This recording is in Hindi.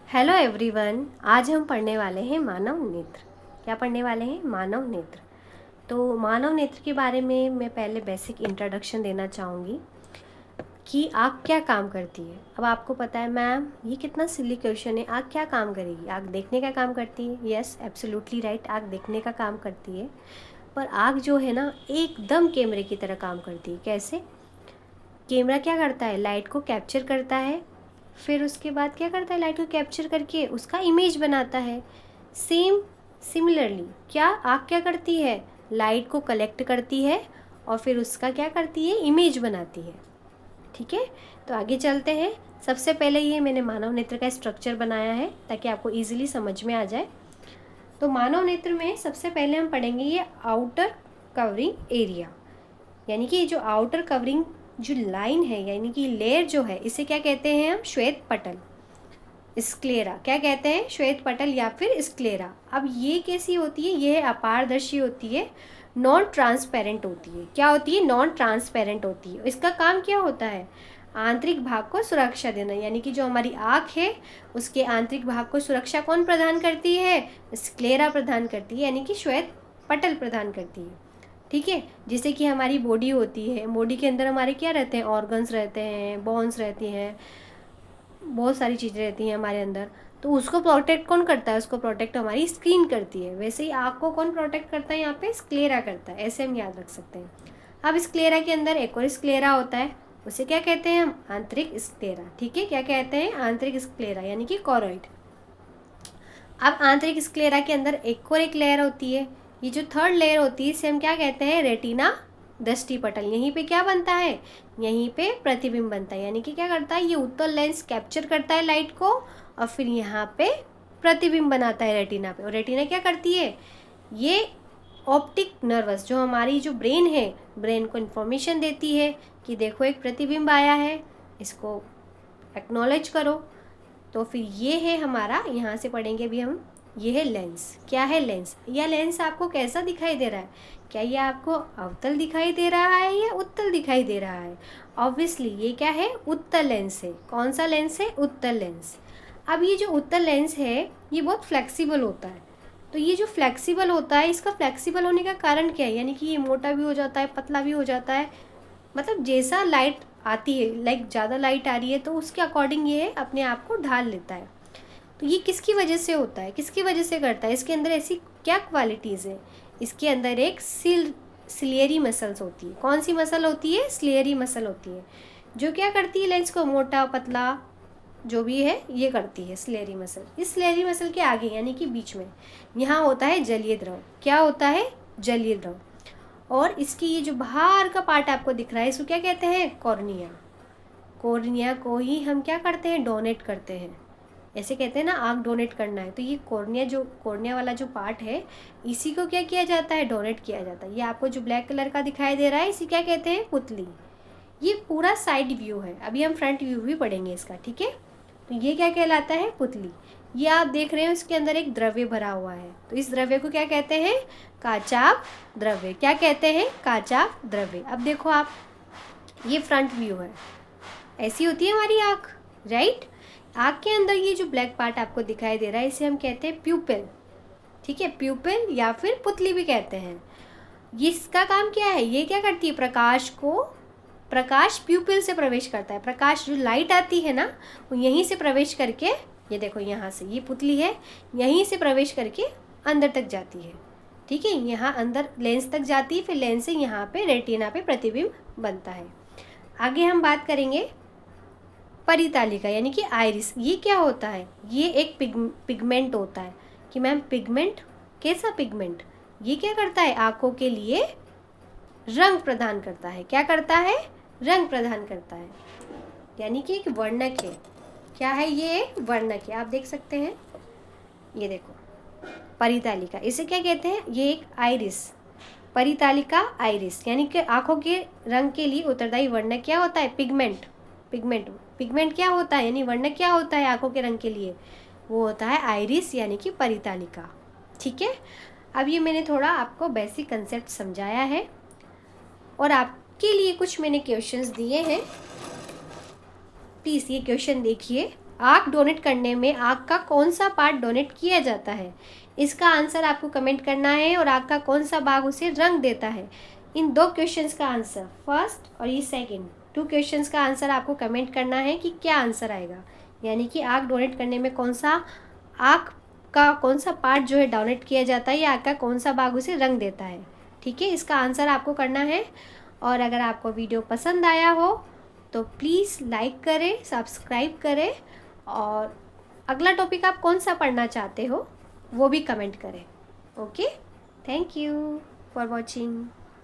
Hello everyone. आज हम पढ़ने वाले हैं मानव नेत्र। क्या पढ़ने वाले हैं? मानव नेत्र। तो मानव नेत्र के बारे में मैं पहले बेसिक इंट्रोडक्शन देना चाहूँगी कि आँख क्या काम करती है। अब आपको पता है मैम, ये कितना सिली क्वेश्चन है। आँख क्या काम करेगी? आँख देखने का काम करती है। यस, एब्सोल्युटली राइट, आँख देखने का काम करती है। पर आँख जो है ना, एकदम कैमरे की तरह काम करती है। कैसे? कैमरा क्या करता है? लाइट को कैप्चर करता है, फिर उसके बाद क्या करता है? लाइट को कैप्चर करके उसका इमेज बनाता है। सिमिलरली क्या आँख क्या करती है? लाइट को कलेक्ट करती है और फिर उसका क्या करती है? इमेज बनाती है। ठीक है, तो आगे चलते हैं। सबसे पहले ये मैंने मानव नेत्र का स्ट्रक्चर बनाया है ताकि आपको ईजिली समझ में आ जाए। तो मानव नेत्र में सबसे पहले हम पढ़ेंगे ये आउटर कवरिंग एरिया, यानी कि जो आउटर कवरिंग जो लाइन है, यानी कि लेयर जो है, इसे क्या कहते हैं हम? श्वेत पटल, स्क्लेरा। क्या कहते हैं? श्वेत पटल या फिर स्क्लेरा। अब ये कैसी होती है? ये अपारदर्शी होती है, नॉन ट्रांसपेरेंट होती है। क्या होती है? नॉन ट्रांसपेरेंट होती है। इसका काम क्या होता है? आंतरिक भाग को सुरक्षा देना, यानी कि जो हमारी आँख है उसके आंतरिक भाग को सुरक्षा कौन प्रदान करती है? स्क्लेरा प्रदान करती है, यानी कि श्वेत पटल प्रदान करती है। ठीक है, जैसे कि हमारी बॉडी होती है, बॉडी के अंदर हमारे क्या रहते हैं? ऑर्गन्स रहते हैं, बोन्स रहती हैं, बहुत सारी चीज़ें रहती हैं हमारे अंदर। तो उसको प्रोटेक्ट कौन करता है? उसको प्रोटेक्ट हमारी स्किन करती है। वैसे ही आँख को कौन प्रोटेक्ट करता है? यहाँ पे स्क्लेरा करता है। ऐसे हम याद रख सकते हैं। अब स्क्लेरा के अंदर एक और स्क्लेरा होता है, उसे क्या कहते हैं हम? आंतरिक स्क्लेरा। ठीक है, क्या कहते हैं? आंतरिक स्क्लेरा, यानी कि कॉरोइड। अब आंतरिक स्क्लेरा के अंदर एक और एक लेयर होती है। ये जो थर्ड लेयर होती है इसे हम क्या कहते हैं? रेटिना दृष्टि पटल। यहीं पे क्या बनता है? यहीं पे प्रतिबिंब बनता है, यानी कि क्या करता है? ये उत्तल लेंस कैप्चर करता है लाइट को और फिर यहाँ पे प्रतिबिंब बनाता है रेटिना पे। और रेटिना क्या करती है? ये ऑप्टिक नर्वस, जो हमारी जो ब्रेन है, ब्रेन को इन्फॉर्मेशन देती है कि देखो एक प्रतिबिंब आया है, इसको एक्नॉलेज करो। तो फिर ये है हमारा, यहाँ से पढ़ेंगे भी हम, ये है लेंस। क्या है? लेंस। यह लेंस आपको कैसा दिखाई दे रहा है? क्या ये आपको अवतल दिखाई दे रहा है या उत्तल दिखाई दे रहा है? ऑब्वियसली ये क्या है? उत्तल लेंस है। कौन सा लेंस है? उत्तल लेंस। अब ये जो उत्तल लेंस है ये बहुत फ्लेक्सिबल होता है। तो ये जो फ्लेक्सिबल होता है, इसका फ्लेक्सिबल होने का कारण क्या है? यानी कि ये मोटा भी हो जाता है, पतला भी हो जाता है, मतलब जैसा लाइट आती है, लाइक ज़्यादा लाइट आ रही है तो उसके अकॉर्डिंग ये अपने आप को ढाल लेता है। तो ये किसकी वजह से होता है? किसकी वजह से करता है? इसके अंदर ऐसी क्या क्वालिटीज़ है? इसके अंदर एक सिलियरी मसल्स होती है। कौन सी मसल होती है? सिलियरी मसल होती है, जो क्या करती है? लेंस को मोटा पतला जो भी है ये करती है सिलियरी मसल। इस सिलियरी मसल के आगे, यानी कि बीच में, यहाँ होता है जलीय द्रव। क्या होता है? जलीय द्रव। और इसकी ये जो बाहर का पार्ट आपको दिख रहा है, इसको क्या कहते हैं? कॉर्निया। कॉर्निया को ही हम क्या करते हैं? डोनेट करते हैं। ऐसे कहते हैं ना, आँख डोनेट करना है, तो ये कॉर्निया, जो कॉर्निया वाला जो पार्ट है, इसी को क्या किया जाता है? डोनेट किया जाता है। ये आपको जो ब्लैक कलर का दिखाई दे रहा है, इसी क्या कहते हैं? पुतली। ये पूरा साइड व्यू है, अभी हम फ्रंट व्यू भी पढ़ेंगे इसका। ठीक है, तो ये क्या कहलाता है? पुतली। ये आप देख रहे हो, इसके अंदर एक द्रव्य भरा हुआ है, तो इस द्रव्य को क्या कहते हैं? काचाभ द्रव्य। क्या कहते हैं? काचाभ द्रव्य। अब देखो आप, ये फ्रंट व्यू है, ऐसी होती है हमारी आँख, राइट। आँख के अंदर ये जो ब्लैक पार्ट आपको दिखाई दे रहा है, इसे हम कहते हैं प्यूपिल। ठीक है, प्यूपिल या फिर पुतली भी कहते हैं। ये इसका काम क्या है? ये क्या करती है? प्रकाश प्यूपिल से प्रवेश करता है। प्रकाश, जो लाइट आती है ना, वो यहीं से प्रवेश करके, ये देखो यहाँ से, ये पुतली है, यहीं से प्रवेश करके अंदर तक जाती है। ठीक है, यहाँ अंदर लेंस तक जाती है, फिर लेंस से यहाँ पे रेटिना पे प्रतिबिंब बनता है। आगे हम बात करेंगे परितालिका, यानी कि आइरिस। ये क्या होता है? ये एक पिगमेंट होता है। कि मैम पिगमेंट, कैसा पिगमेंट? ये क्या करता है? आँखों के लिए रंग प्रदान करता है। क्या करता है? रंग प्रदान करता है, यानी कि एक वर्णक है। क्या है? ये एक वर्णक है। आप देख सकते हैं, ये देखो परितालिका, इसे क्या कहते हैं? ये एक आइरिस, परितालिका आइरिस, यानी कि आँखों के रंग के लिए उत्तरदायी वर्णक क्या होता है? पिगमेंट। पिगमेंट क्या होता है? यानी वर्णक क्या होता है आँखों के रंग के लिए? वो होता है आइरिस, यानी कि परितालिका। ठीक है, अब ये मैंने थोड़ा आपको बेसिक कंसेप्ट समझाया है और आपके लिए कुछ मैंने क्वेश्चंस दिए हैं। प्लीज़ ये क्वेश्चन देखिए। आँख डोनेट करने में आँख का कौन सा पार्ट डोनेट किया जाता है? इसका आंसर आपको कमेंट करना है और आँख का कौन सा भाग उसे रंग देता है? इन 2 क्वेश्चंस का आंसर, फर्स्ट और ये सेकंड 2 क्वेश्चंस का आंसर आपको कमेंट करना है कि क्या आंसर आएगा, यानी कि आँख डोनेट करने में कौन सा आँख का कौन सा पार्ट जो है डोनेट किया जाता है या आँख का कौन सा भाग उसे रंग देता है। ठीक है, इसका आंसर आपको करना है। और अगर आपको वीडियो पसंद आया हो तो प्लीज़ लाइक करें, सब्सक्राइब करें और अगला टॉपिक आप कौन सा पढ़ना चाहते हो वो भी कमेंट करें। Okay, thank you for watching.